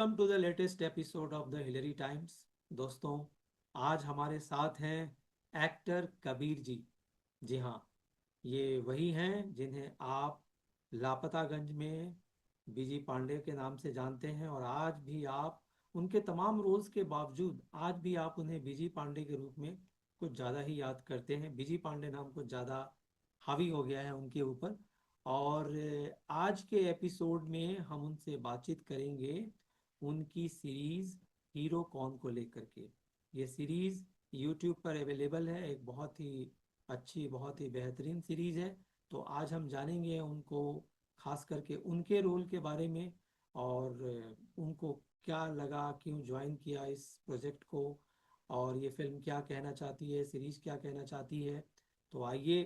Welcome to the latest episode of the Hillary Times. दोस्तों, आज हमारे साथ हैं एक्टर कबीर जी। जी हाँ, ये वही हैं जिन्हें आप लापतागंज में बीजी पांडे के नाम से जानते हैं, और आज भी आप उनके तमाम रोल्स के बावजूद आज भी आप उन्हें बीजी पांडे के रूप में कुछ ज़्यादा ही याद करते हैं। बीजी पांडे नाम कुछ ज़्यादा हावी हो गया है उनके ऊपर। और आज के एपिसोड में हम उनसे बातचीत करेंगे उनकी सीरीज हीरो कौन को लेकर के। ये सीरीज यूट्यूब पर अवेलेबल है, एक बहुत ही अच्छी, बहुत ही बेहतरीन सीरीज है। तो आज हम जानेंगे उनको, खास करके उनके रोल के बारे में, और उनको क्या लगा, क्यों ज्वाइन किया इस प्रोजेक्ट को, और ये फिल्म क्या कहना चाहती है, सीरीज क्या कहना चाहती है। तो आइए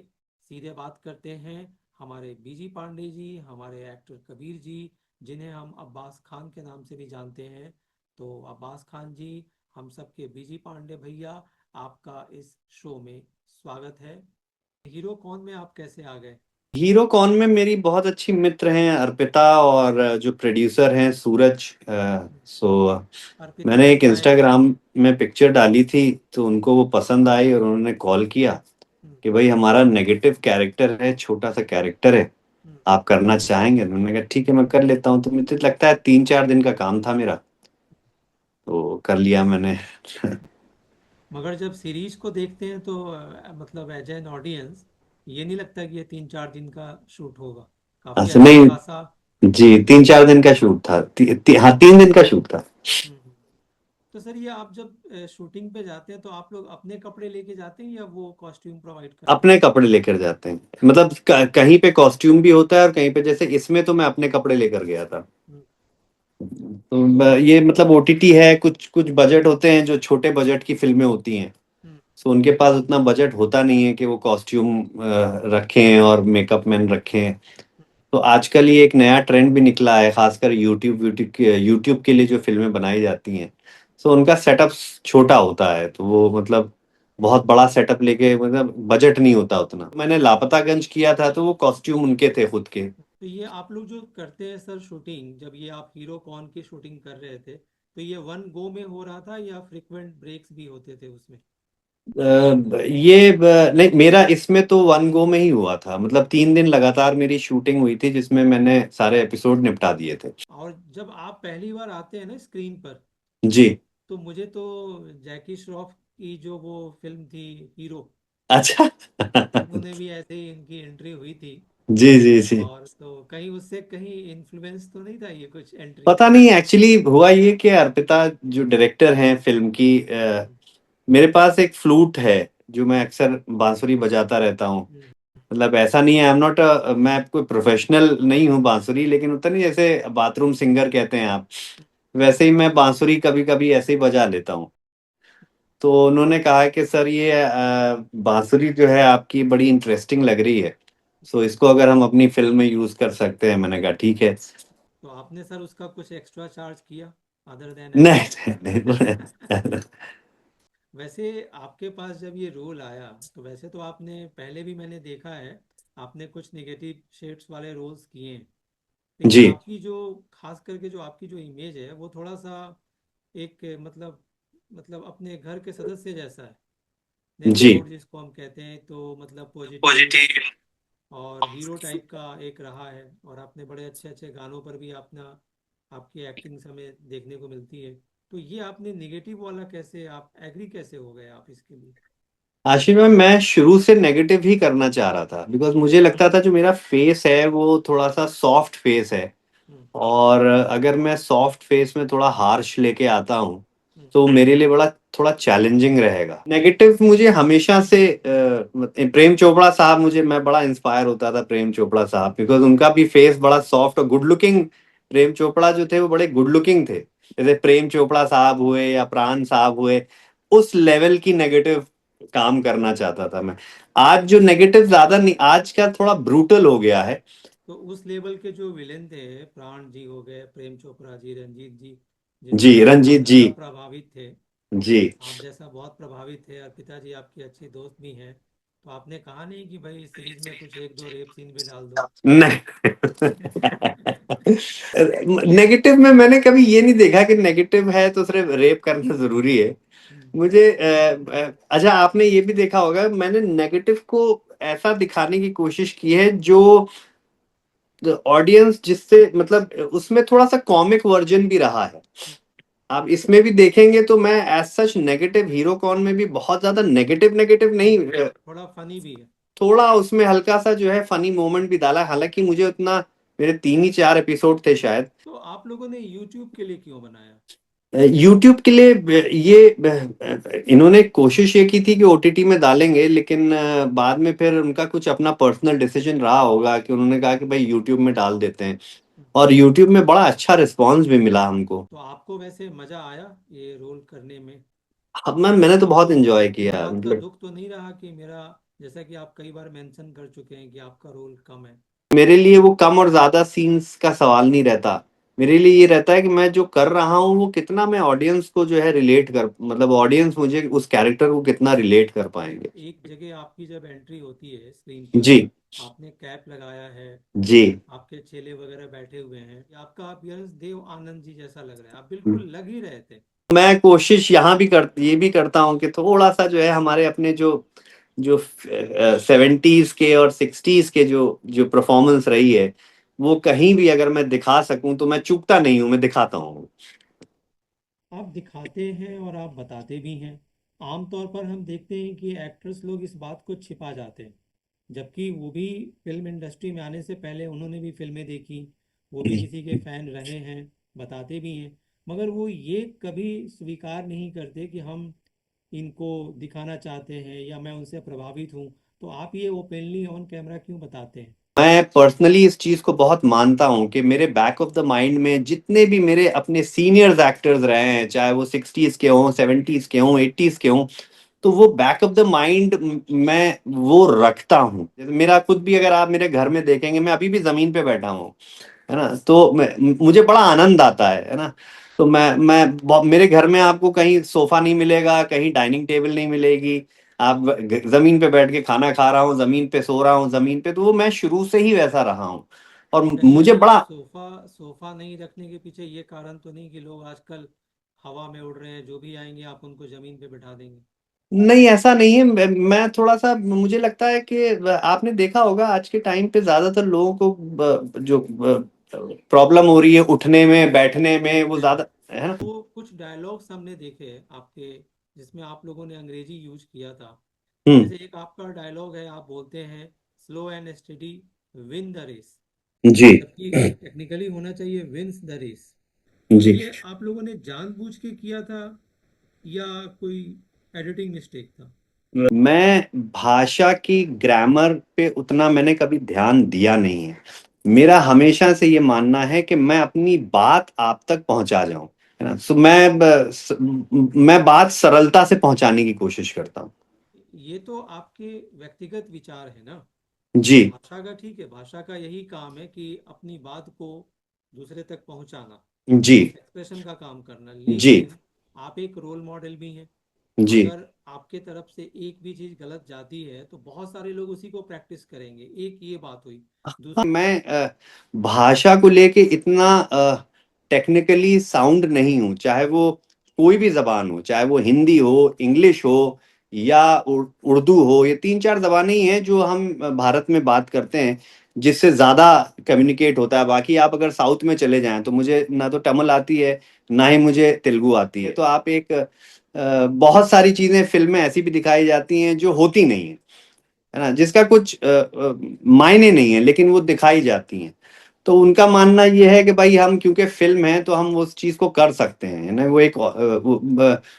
सीधे बात करते हैं हमारे बीजी पांडे जी, हमारे एक्टर कबीर जी, जिन्हें हम अब्बास खान के नाम से भी जानते हैं। तो अब्बास खान जी, हम सबके बीजी पांडे भैया, आपका इस शो में स्वागत है। हीरो कौन में आप कैसे आ गए? हीरो कौन में मेरी बहुत अच्छी मित्र हैं अर्पिता, और जो प्रोड्यूसर हैं सूरज। सो अर्पिता मैंने जी एक शायद। इंस्टाग्राम में पिक्चर डाली थी, तो उनको वो पसंद आई और उन्होंने कॉल किया हम्म, कि भाई हमारा नेगेटिव कैरेक्टर है, छोटा सा कैरेक्टर है, हम्म। आप करना चाहेंगे? उन्होंने कहा ठीक है मैं कर लेता हूँ। तो मुझे लगता है 3-4 दिन का काम था मेरा, तो कर लिया मैंने। मगर जब सीरीज को देखते हैं तो मतलब एज एन ऑडियंस, ये नहीं लगता कि ये 3-4 दिन का शूट होगा। काफी अच्छा अच्छा नहीं, खासा। जी 3-4 दिन का शूट था। हाँ 3 दिन का शूट था। हम्म। तो सर, ये आप जब शूटिंग पे जाते हैं तो आप लोग अपने कपड़े लेके जाते हैं या वो कॉस्ट्यूम प्रोवाइड करते हैं? अपने कपड़े लेकर जाते हैं, मतलब कहीं पे कॉस्ट्यूम भी होता है और कहीं पे, जैसे इसमें तो मैं अपने कपड़े लेकर गया था। हम्म। तो तो ये मतलब ओटीटी है, कुछ कुछ बजट होते हैं जो छोटे बजट की फिल्में होती हैं, हम्म, तो उनके पास उतना बजट होता नहीं है कि वो कॉस्ट्यूम रखें और मेकअप मैन रखें। तो आजकल ये एक नया ट्रेंड भी निकला है, खासकर यूट्यूब के लिए जो फिल्में बनाई जाती हैं, तो उनका सेटअप छोटा होता है, तो वो मतलब बहुत बड़ा सेटअप लेके, मतलब बजट नहीं होता उतना। मैंने लापतागंज किया था तो वो कॉस्ट्यूम उनके थे खुद के। तो ये आप लोग जो करते हैं सर शूटिंग, जब ये आप हीरो कॉन की शूटिंग कर रहे थे, तो ये वन गो में हो रहा था या फ्रिक्वेंट ब्रेक्स भी होते थे उसमें? नहीं, मेरा इसमें तो वन गो में ही हुआ था, मतलब 3 दिन लगातार मेरी शूटिंग हुई थी जिसमें मैंने सारे एपिसोड निपटा दिए थे। और जब आप पहली बार आते हैं ना स्क्रीन पर, जी। तो मुझे तो जैकी श्रॉफ की जो वो फिल्म थी हीरो, अच्छा। उन्होंने भी ऐसे ही इनकी एंट्री हुई थी। जी जी जी। और तो कहीं उससे कहीं इन्फ्लुएंस तो नहीं था ये कुछ एंट्री? पता नहीं, एक्चुअली हुआ ये कि अर्पिता जो डायरेक्टर हैं फिल्म की, हम्म, मेरे पास एक फ्लूट है जो मैं अक्सर बांसुरी बजाता रहता हूँ। हम्म, मतलब ऐसा नहीं है, आई एम नॉट, मैं कोई प्रोफेशनल नहीं हूँ बांसुरी, लेकिन उतना नहीं, जैसे बाथरूम सिंगर कहते हैं आप, वैसे ही मैं बांसुरी कभी कभी ऐसे ही बजा लेता हूँ। तो उन्होंने कहा कि सर ये बांसुरी जो है आपकी बड़ी इंटरेस्टिंग लग रही है, सो इसको अगर हम अपनी फिल्म में यूज कर सकते हैं। मैंने कहा ठीक है। तो आपने सर उसका कुछ एक्स्ट्रा चार्ज किया अदर देन एक्टिंग? नहीं नहीं। वैसे आपके पास जब ये रोल आया, तो वैसे तो आपने पहले भी मैंने देखा है, आपने कुछ नेगेटिव शेड्स वाले रोल्स किए हैं, लेकिन जी आपकी जो, खास करके जो आपकी जो इमेज है वो थोड़ा सा एक मतलब अपने घर के सदस्य जैसा है। जी। नेबरहुड जिसको हम कहते हैं, तो मतलब पॉजिटिव पॉजिटिव। और हीरो टाइप का एक रहा है। और आपने बड़े अच्छे अच्छे गानों पर भी अपना, आपकी एक्टिंग हमें देखने को मिलती है। तो ये आपने निगेटिव वाला कैसे, आप एग्री कैसे हो गए आप इसके लिए? आशीष में मैं शुरू से नेगेटिव ही करना चाह रहा था, बिकॉज मुझे लगता हम्म, था जो मेरा फेस है वो थोड़ा सा सॉफ्ट फेस है, हम्म, और अगर मैं सॉफ्ट फेस में थोड़ा हार्श लेके आता हूँ हम्म, तो मेरे लिए बड़ा थोड़ा चैलेंजिंग रहेगा। नेगेटिव मुझे हमेशा से प्रेम चोपड़ा साहब, मुझे मैं बड़ा इंस्पायर होता था प्रेम चोपड़ा साहब, बिकॉज उनका भी फेस बड़ा सॉफ्ट और गुड लुकिंग। प्रेम चोपड़ा जो थे वो बड़े गुड लुकिंग थे, जैसे प्रेम चोपड़ा साहब हुए या प्राण साहब हुए, उस लेवल की नेगेटिव काम करना चाहता था मैं। आज जो नेगेटिव ज्यादा नहीं, आज का थोड़ा ब्रूटल हो गया है। तो उस लेवल के जो विलेन थे, प्राण जी हो गए, प्रेम चोपड़ा जी, रंजीत जी, जिनसे जी आप रंजीत बहुत जी। ज़्यादा प्रभावित थे, जी आप जैसा बहुत प्रभावित थे, और पिताजी आपके अच्छे दोस्त भी हैं। तो आपने कहा नहीं कि भाई इस सीरीज में कुछ एक दो रेप सीन भी डाल दो? नहीं। नेगेटिव में मैंने कभी ये नहीं देखा कि नेगेटिव है तो सिर्फ रेप करना जरूरी है। हम्म। मुझे अच्छा, आपने ये भी देखा होगा, मैंने नेगेटिव को ऐसा दिखाने की कोशिश की है जो ऑडियंस जिससे मतलब उसमें थोड़ा सा कॉमिक वर्जन भी रहा है। आप इसमें भी देखेंगे तो मैं एज सच नेगेटिव हीरो कॉन में भी बहुत ज्यादा नेगेटिव नेगेटिव नहीं, थोड़ा फनी भी है। थोड़ा उसमें हल्का सा जो है फनी मोमेंट भी डाला, हालांकि मुझे उतना, मेरे 3 ही 4 एपिसोड थे शायद। तो आप लोगों ने यूट्यूब के लिए क्यों बनाया? यूट्यूब के लिए ये इन्होंने कोशिश ये की थी कि ओटीटी में डालेंगे, लेकिन बाद में फिर उनका कुछ अपना पर्सनल डिसीजन रहा होगा कि उन्होंने कहा कि भाई यूट्यूब में डाल देते हैं। और यूट्यूब में बड़ा अच्छा रिस्पांस भी मिला हमको। तो आपको वैसे मजा आया ये रोल करने में? अब मैंने तो बहुत एंजॉय इस किया बात का मतलब। दुख तो नहीं रहा कि मेरा, जैसा कि आप कई बार मेंशन कर चुके हैं कि आपका रोल कम है? मेरे लिए वो कम और ज्यादा सीन्स का सवाल नहीं रहता। मेरे लिए ये रहता है कि मैं जो कर रहा हूँ वो कितना मैं ऑडियंस को जो है रिलेट कर, मतलब ऑडियंस मुझे उस कैरेक्टर को कितना रिलेट कर पाएंगे। एक जगह आपकी जब एंट्री होती है स्क्रीन पर, जी। आपने कैप लगाया है, जी। आपके चेले वगैरह बैठे हुए हैं, आपका अपीयरेंस देव आनंद जी जैसा लग रहा है, आप बिल्कुल लग ही रहे थे। मैं कोशिश यहाँ भी कर, ये भी करता हूँ कि थोड़ा सा जो है हमारे अपने जो जो 70s के और 60s के जो जो परफॉर्मेंस रही है, वो कहीं भी अगर मैं दिखा सकूं तो मैं चूकता नहीं हूं, मैं दिखाता हूँ। आप दिखाते हैं और आप बताते भी हैं। आमतौर पर हम देखते हैं कि एक्टर्स लोग इस बात को छिपा जाते हैं, जबकि वो भी फिल्म इंडस्ट्री में आने से पहले उन्होंने भी फिल्में देखी, वो भी किसी के फैन रहे हैं, बताते भी हैं। मगर वो ये कभी स्वीकार नहीं करते कि हम इनको दिखाना चाहते हैं या मैं उनसे प्रभावित हूँ। तो आप ये ओपनली ऑन कैमरा क्यों बताते हैं? मैं पर्सनली इस चीज को बहुत मानता हूं कि मेरे बैक ऑफ द माइंड में जितने भी मेरे अपने सीनियर्स एक्टर्स रहे हैं, चाहे वो 60s के हों, 70s के हों, 80s के हों, तो वो बैक ऑफ द माइंड मैं वो रखता हूँ। मेरा खुद भी अगर आप मेरे घर में देखेंगे, मैं अभी भी जमीन पे बैठा हूँ, है ना, तो मुझे बड़ा आनंद आता है ना। तो मेरे घर में आपको कहीं सोफा नहीं मिलेगा, कहीं डाइनिंग टेबल नहीं मिलेगी। आप जमीन पे बैठ के खाना खा रहा हूँ, जमीन पे सो रहा हूँ, जमीन पे, तो वो मैं शुरू से ही वैसा रहा हूँ। और मुझे कहीं बड़ा, सोफा सोफा नहीं रखने के पीछे ये कारण तो नहीं कि लोग आजकल हवा में उड़ रहे हैं, जो भी आएंगे आप उनको जमीन पे बैठा देंगे? नहीं ऐसा नहीं है। मैं थोड़ा सा, मुझे लगता है कि आपने देखा होगा आज के टाइम पे ज्यादातर लोगों को जो प्रॉब्लम हो रही है उठने में, बैठने में, वो ज्यादा है ना। तो कुछ डायलॉग्स हमने देखे हैं आपके, जिसमें आप लोगों ने अंग्रेजी यूज किया था। हम्म। जैसे एक आपका डायलॉग है, आप बोलते हैं slow and steady win the race, जी। जबकि टेक्निकली होना चाहिए विंस द रेस। तो जी। ये आप लोगों ने जानबूझ के किया था या कोई एडिटिंग मिस्टेक था? मैं भाषा की ग्रामर पे उतना मैंने कभी ध्यान दिया नहीं है। मेरा हमेशा से ये मानना है कि मैं अपनी बात आप तक पहुंचा जाऊं, है ना। सो मैं बात सरलता से पहुंचाने की कोशिश करता हूँ। ये तो आपके व्यक्तिगत विचार है ना। जी। भाषा का ठीक है, भाषा का यही काम है कि अपनी बात को दूसरे तक पहुंचाना, जी। एक्सप्रेशन का काम करना। जी। लेकिन आप एक रोल मॉडल भी हैं। जी। अगर आपके तरफ से एक भी चीज गलत जाती है तो बहुत सारे लोग उसी को प्रैक्टिस करेंगे। एक ये बात हुई। हाँ, मैं भाषा को लेके इतना टेक्निकली साउंड नहीं हूँ, चाहे वो कोई भी जबान हो, चाहे वो हिंदी हो, इंग्लिश हो या उर्दू हो। ये 3 4 जबानें ही हैं जो हम भारत में बात करते हैं, जिससे ज्यादा कम्युनिकेट होता है। बाकी आप अगर साउथ में चले जाएं तो मुझे ना तो तमिल आती है, ना ही मुझे तेलुगु आती है। तो आप एक बहुत सारी चीजें फिल्म में ऐसी भी दिखाई जाती हैं जो होती नहीं है, है ना, जिसका कुछ मायने नहीं है, लेकिन वो दिखाई जाती हैं। तो उनका मानना ये है कि भाई हम क्योंकि फिल्म है तो हम उस चीज को कर सकते हैं, है ना। वो एक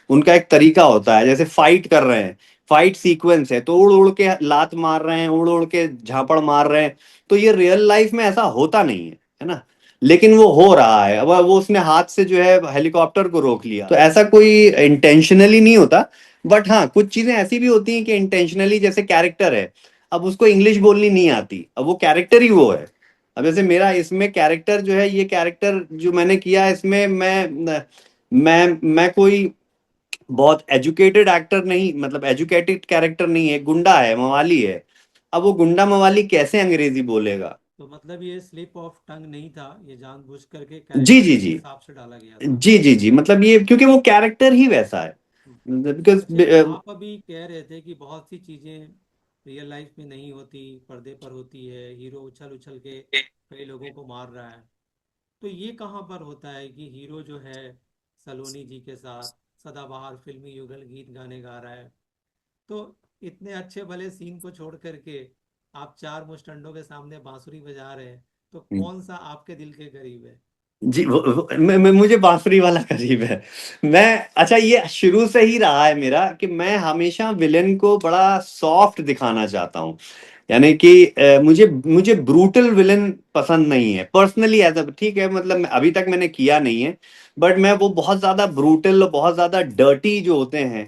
उनका एक तरीका होता है, जैसे फाइट कर रहे हैं, फाइट सीक्वेंस है तो उड़ उड़ के लात मार रहे हैं, उड़ उड़ के झापड़ मार रहे हैं। तो ये रियल लाइफ में ऐसा होता नहीं है ना, लेकिन वो हो रहा है। अब वो उसने हाथ से जो है हेलीकॉप्टर को रोक लिया, तो ऐसा कोई इंटेंशनली नहीं होता। बट हाँ, कुछ चीजें ऐसी भी होती हैं कि इंटेंशनली, जैसे कैरेक्टर है, अब उसको इंग्लिश बोलनी नहीं आती, अब वो कैरेक्टर ही वो है। अब जैसे मेरा इसमें कैरेक्टर जो है, ये कैरेक्टर जो मैंने किया इसमें मैं कोई बहुत एजुकेटेड एक्टर नहीं, मतलब एजुकेटेड कैरेक्टर नहीं है, गुंडा है, मवाली है। अब वो गुंडा मवाली कैसे अंग्रेजी बोलेगा? तो मतलब ये स्लिप ऑफ टंग नहीं था, ये जानबूझ करके जी कैरेक्टर जी के जी। हिसाब से डाला गया था। जी जी जी, मतलब ये क्योंकि वो कैरेक्टर ही वैसा है, हम्म। बिकॉज। अच्छा, आप अभी कह रहे थे कि बहुत सी चीजें रियल लाइफ में नहीं होती, पर्दे पर होती है, हीरो उछल उछल के कई लोगों को मार रहा है। तो ये कहाँ पर होता है कि हीरो जो है सलोनी जी के साथ सदाबहार फिल्मी युगल गीत गाने गा रहा है, तो इतने अच्छे भले सीन को छोड़ करके आप चार मुस्टंडों के सामने बांसुरी बजा रहे हैं, तो कौन सा आपके दिल के करीब है? जी मुझे बांसुरी वाला करीब है। मैं, अच्छा, ये शुरू से ही रहा है मेरा कि मैं हमेशा विलेन को बड़ा सॉफ्ट दिखाना चाहता हूँ। यानी कि मुझे मुझे ब्रूटल विलेन पसंद नहीं है पर्सनली, एज अ, ठीक है, मतलब अभी तक मैंने किया नहीं है। बट मैं वो बहुत ज्यादा ब्रूटल, बहुत ज्यादा डर्टी जो होते हैं,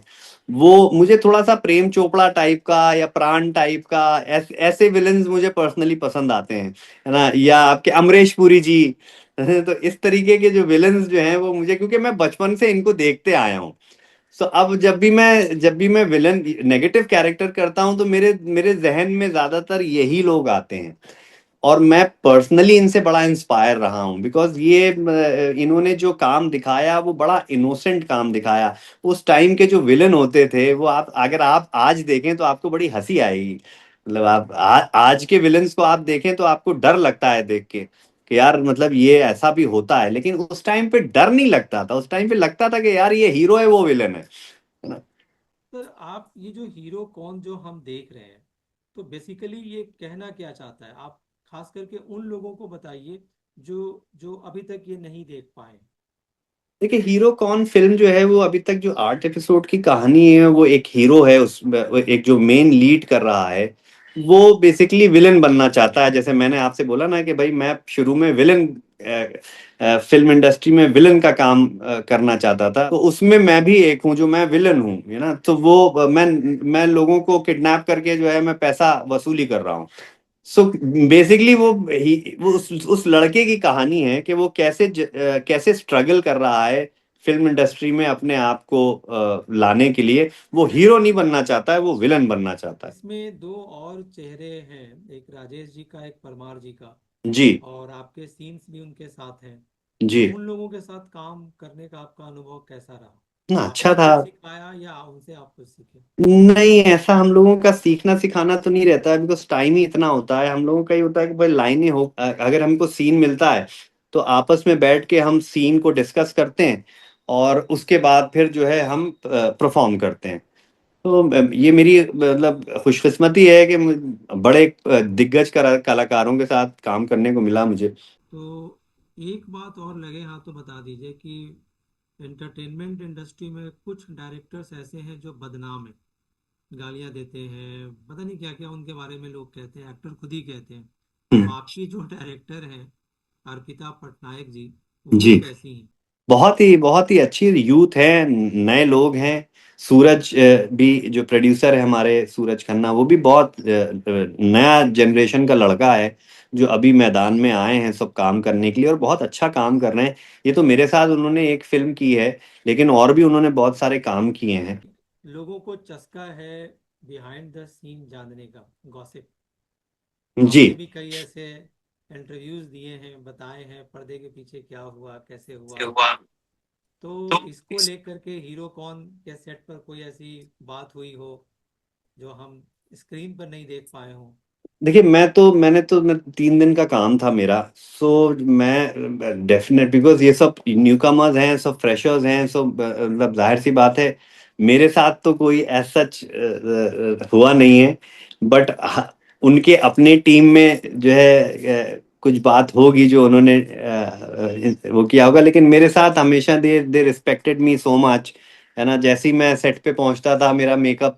वो मुझे थोड़ा सा प्रेम चोपड़ा टाइप का या प्राण टाइप का, ऐसे विलेन्स मुझे पर्सनली पसंद आते हैं, है ना, या आपके अमरीश पुरी जी। तो इस तरीके के जो विलेन्स जो हैं वो मुझे, क्योंकि मैं बचपन से इनको देखते आया हूँ। सो अब जब भी मैं विलन नेगेटिव कैरेक्टर करता हूं तो मेरे मेरे जहन में ज्यादातर यही लोग आते हैं। और मैं पर्सनली इनसे बड़ा इंस्पायर रहा हूं, बिकॉज ये इन्होंने जो काम दिखाया वो बड़ा इनोसेंट काम दिखाया। उस टाइम के जो विलन होते थे वो, आप अगर आप आज देखें तो आपको बड़ी हंसी आएगी। मतलब आप आज के विलन्स को आप देखें तो आपको डर लगता है देख के कि यार, मतलब ये ऐसा भी होता है, लेकिन उस टाइम पे डर नहीं लगता था, उस टाइम पे लगता था कि यार ये हीरो है, वो विलन है ना। तो आप ये जो हीरो कौन जो हम देख रहे हैं, तो बेसिकली ये कहना क्या चाहता है? आप खास करके उन लोगों को बताइए जो जो अभी तक ये नहीं देख पाए। देखिए, हीरो कौन फिल्म जो है वो अभी तक जो 8 एपिसोड की कहानी है, वो एक हीरो है, उस वो एक जो मेन लीड कर रहा है, वो बेसिकली विलन बनना चाहता है। जैसे मैंने आपसे बोला ना कि भाई मैं शुरू में विलन, फिल्म इंडस्ट्री में विलन का काम करना चाहता था, तो उसमें मैं भी एक हूँ जो मैं विलन हूँ, है ना। तो वो मैं लोगों को किडनैप करके जो है मैं पैसा वसूली कर रहा हूँ। सो बेसिकली वो उस लड़के की कहानी है कि वो कैसे स्ट्रगल कर रहा है फिल्म इंडस्ट्री में अपने आप को लाने के लिए। वो हीरो नहीं बनना चाहता है, वो विलन बनना चाहता है। इसमें दो और चेहरे हैं, एक राजेश जी का, एक परमार जी का, जी और आपके सीन्स भी उनके साथ हैं। तो जी। उन लोगों के साथ काम करने का आपका अनुभव कैसा रहा? ना, अच्छा आपने था। कुछ सिखाया या उनसे आप कुछ सीखे? नहीं, ऐसा हम लोगों का सीखना सिखाना तो नहीं रहता है, बिकॉज टाइम ही इतना होता है। हम लोगों का ही होता है कि भाई लाइनें हो, अगर हमको सीन मिलता है तो आपस में बैठ के हम सीन को डिस्कस करते हैं, और उसके बाद फिर जो है हम परफॉर्म करते हैं। तो ये मेरी मतलब खुशकिस्मती है कि बड़े दिग्गज कलाकारों के साथ काम करने को मिला मुझे। तो एक बात और लगे हाथ तो बता दीजिए कि एंटरटेनमेंट इंडस्ट्री में कुछ डायरेक्टर्स ऐसे हैं जो बदनाम हैं, गालियां देते हैं, पता नहीं क्या क्या उनके बारे में लोग कहते हैं, एक्टर खुद ही कहते हैं। तो हम्म, आपकी जो डायरेक्टर हैं अर्पिता पटनायक जी, वो जी। कैसी हैं? बहुत ही अच्छी यूथ है, नए लोग हैं। सूरज भी जो प्रोड्यूसर है हमारे, सूरज खन्ना, वो भी बहुत नया जनरेशन का लड़का है, जो अभी मैदान में आए हैं सब काम करने के लिए, और बहुत अच्छा काम कर रहे हैं। ये तो मेरे साथ उन्होंने एक फिल्म की है, लेकिन और भी उन्होंने बहुत सारे काम किए हैं। लोगों को चस्का है बिहाइंड द सीन जानने का, गॉसिप। जी। आपने भी कई ऐसे इंटरव्यूज दिए हैं, बताए हैं पर्दे के पीछे क्या हुआ, कैसे हुआ। तो इसको लेकर के हीरो कौन के सेट पर कोई ऐसी बात हुई हो जो हम स्क्रीन पर नहीं देख पाए हों? देखिए, मैं 3 दिन का काम था मेरा। सो मैं डेफिनेट, बिकॉज ये सब न्यू कमर्स हैं, सब फ्रेशर्स हैं, सब मतलब जाहिर सी बात है, मेरे साथ तो कोई एज सच हुआ नहीं है। बट उनके अपने टीम में जो है कुछ बात होगी जो उन्होंने वो किया होगा, लेकिन मेरे साथ हमेशा दे दे रिस्पेक्टेड मी सो मच, है ना। जैसे ही मैं सेट पे पहुंचता था, मेरा मेकअप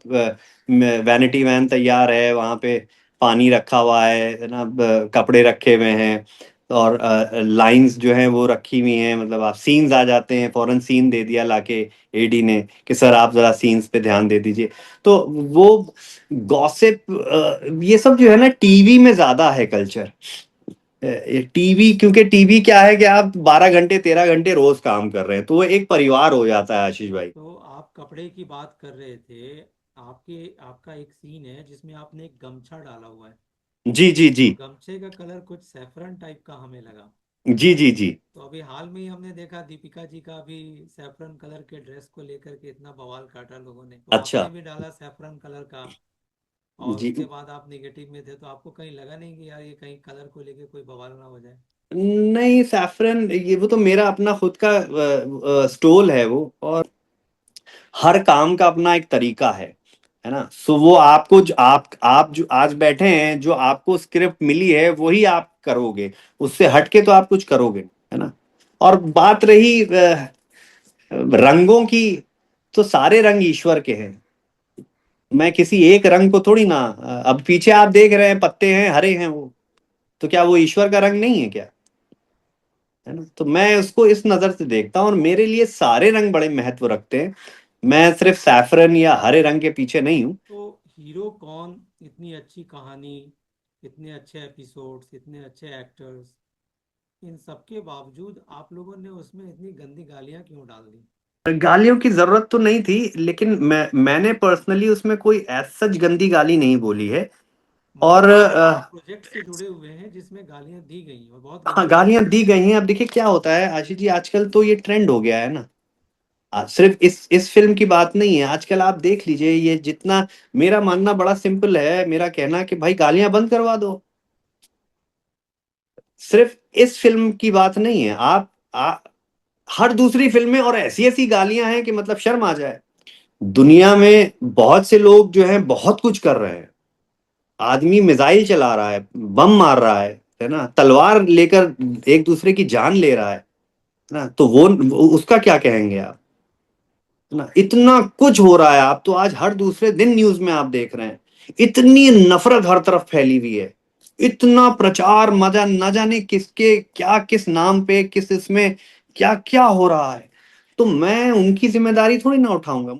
वैनिटी वैन तैयार है, वहां पे पानी रखा हुआ है ना, कपड़े रखे हुए हैं, और लाइंस जो हैं वो रखी हुई हैं। मतलब आप सीन्स आ जाते हैं, फौरन सीन दे दिया लाके एडी ने कि सर आप जरा सीन्स पे ध्यान दे दीजिए। तो वो गॉसिप, ये सब जो है ना, टीवी में ज्यादा है कल्चर। टीवी, क्योंकि टीवी क्या है कि आप 12 घंटे 13 घंटे रोज काम कर रहे हैं, तो वो एक परिवार हो जाता है, आशीष भाई। तो आपका कपड़े की बात कर रहे थे, आपके आपका एक सीन है जिसमें आपने एक गमछा डाला हुआ है। जी जी जी। तो गमछे का कलर कुछ सैफरन टाइप का हमें लगा। जी जी जी। तो अभी हाल में ही हमने देखा दीपिका जी का भी सैफरन कलर के ड्रेस को लेकर के इतना बवाल काटा लोगों ने, तो अच्छा। आपने भी डाला सैफरन कलर का। और जी। उसके बाद आप निगेटिव में थे, तो आपको कहीं लगा नहीं कि यार ये कहीं कलर को लेके कोई बवाल ना हो जाए? नहीं, सैफरन ये वो तो मेरा अपना खुद का स्टोल है वो, और हर काम का अपना एक तरीका है ना। सो वो आपको जो आप जो आज बैठे हैं, जो आपको स्क्रिप्ट मिली है वही आप करोगे, उससे हटके तो आप कुछ करोगे नहीं, है ना। और बात रही रंगों की, तो सारे रंग ईश्वर के हैं। मैं किसी एक रंग को थोड़ी ना, अब पीछे आप देख रहे हैं पत्ते हैं हरे हैं वो, तो क्या वो ईश्वर का रंग नहीं है क्या? है ना। तो मैं उसको इस नजर से देखता हूँ, और मेरे लिए सारे रंग बड़े महत्व रखते हैं। मैं सिर्फ सैफरन या हरे रंग के पीछे नहीं हूँ। तो हीरो कौन, इतनी अच्छी कहानी, इतने अच्छे एपिसोड्स, इतने अच्छे एक्टर्स, इन सब के बावजूद आप लोगों ने उसमें इतनी गंदी गालियां क्यों डाल दी? गालियों की जरूरत तो नहीं थी, लेकिन मैंने पर्सनली उसमें कोई सच गंदी गाली नहीं बोली है। मतलब और आप एक प्रोजेक्ट से जुड़े हुए हैं जिसमें गालियां दी गई हैं और बहुत हाँ, गंदी गालियां गालियां दी दी गई। गई हैं। अब देखिए क्या होता है आशीष जी, आजकल तो ये ट्रेंड हो गया है ना। सिर्फ इस फिल्म की बात नहीं है, आजकल आप देख लीजिए ये जितना। मेरा मानना बड़ा सिंपल है, मेरा कहना कि भाई गालियां बंद करवा दो। सिर्फ इस फिल्म की बात नहीं है। हर दूसरी फिल्म में और ऐसी ऐसी गालियां हैं कि मतलब शर्म आ जाए। दुनिया में बहुत से लोग जो हैं बहुत कुछ कर रहे हैं। आदमी मिसाइल चला रहा है, बम मार रहा है ना, तलवार लेकर एक दूसरे की जान ले रहा है ना। तो वो उसका क्या कहेंगे आप? है ना, इतना कुछ हो रहा है। आप तो आज हर दूसरे दिन न्यूज में आप देख रहे हैं, इतनी नफरत हर तरफ फैली हुई है। इतना प्रचार, मजा न जाने किसके क्या, किस नाम पे, किस इसमें क्या क्या हो रहा है। तो मैं उनकी जिम्मेदारी थोड़ी ना उठाऊंगा।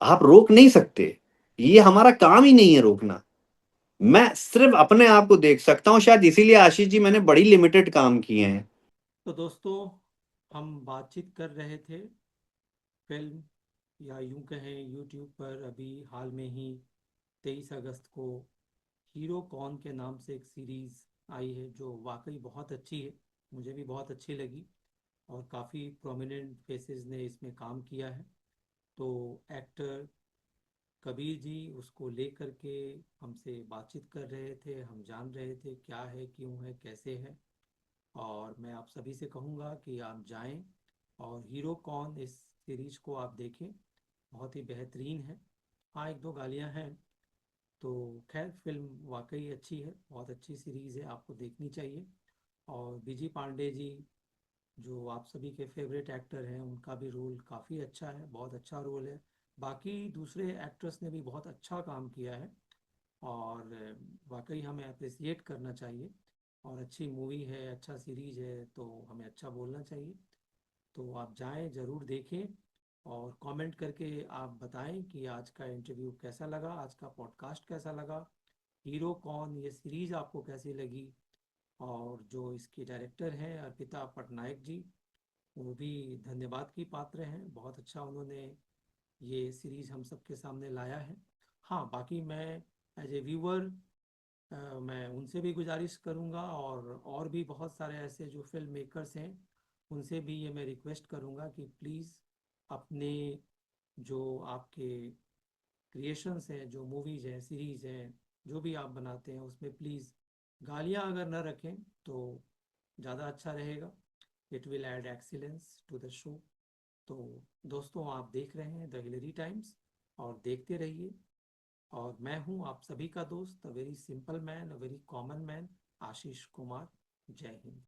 आप रोक नहीं सकते, ये हमारा काम ही नहीं है रोकना। मैं सिर्फ अपने आप को देख सकता हूँ। शायद इसीलिए आशीष जी मैंने बड़ी लिमिटेड काम किए हैं। तो दोस्तों, हम बातचीत कर रहे थे फिल्म, या यूं कहें यूट्यूब पर अभी हाल में ही 23 अगस्त को हीरो कौन के नाम से एक सीरीज आई है, जो वाकई बहुत अच्छी है। मुझे भी बहुत अच्छी लगी, और काफ़ी प्रोमिनेंट फेसेस ने इसमें काम किया है। तो एक्टर कबीर जी उसको लेकर के हमसे बातचीत कर रहे थे, हम जान रहे थे क्या है, क्यों है, कैसे है। और मैं आप सभी से कहूँगा कि आप जाएं और हीरो कौन इस सीरीज को आप देखें, बहुत ही बेहतरीन है। हाँ, एक दो गालियाँ हैं, तो खैर फिल्म वाकई अच्छी है, बहुत अच्छी सीरीज़ है, आपको देखनी चाहिए। और बीजी पांडे जी, जो आप सभी के फेवरेट एक्टर हैं, उनका भी रोल काफ़ी अच्छा है, बहुत अच्छा रोल है। बाकी दूसरे एक्टर्स ने भी बहुत अच्छा काम किया है, और वाकई हमें अप्रिसिएट करना चाहिए। और अच्छी मूवी है, अच्छा सीरीज है, तो हमें अच्छा बोलना चाहिए। तो आप जाएं, ज़रूर देखें, और कमेंट करके आप बताएं कि आज का इंटरव्यू कैसा लगा, आज का पॉडकास्ट कैसा लगा, हीरो कौन ये सीरीज़ आपको कैसी लगी। और जो इसके डायरेक्टर हैं अर्पिता पटनायक जी, वो भी धन्यवाद की पात्र हैं, बहुत अच्छा उन्होंने ये सीरीज़ हम सबके सामने लाया है। हाँ, बाकी मैं एज ए व्यूअर मैं उनसे भी गुजारिश करूंगा, और भी बहुत सारे ऐसे जो फिल्म मेकर्स हैं, उनसे भी ये मैं रिक्वेस्ट करूंगा कि प्लीज़ अपने जो आपके क्रिएशंस हैं, जो मूवीज़ हैं, सीरीज़ हैं, जो भी आप बनाते हैं, उसमें प्लीज़ गालियाँ अगर न रखें तो ज़्यादा अच्छा रहेगा। It will add excellence to the show. तो दोस्तों, आप देख रहे हैं द हिलरी टाइम्स, और देखते रहिए। और मैं हूं आप सभी का दोस्त, a very simple man, a very common man, Ashish Kumar. जय हिंद।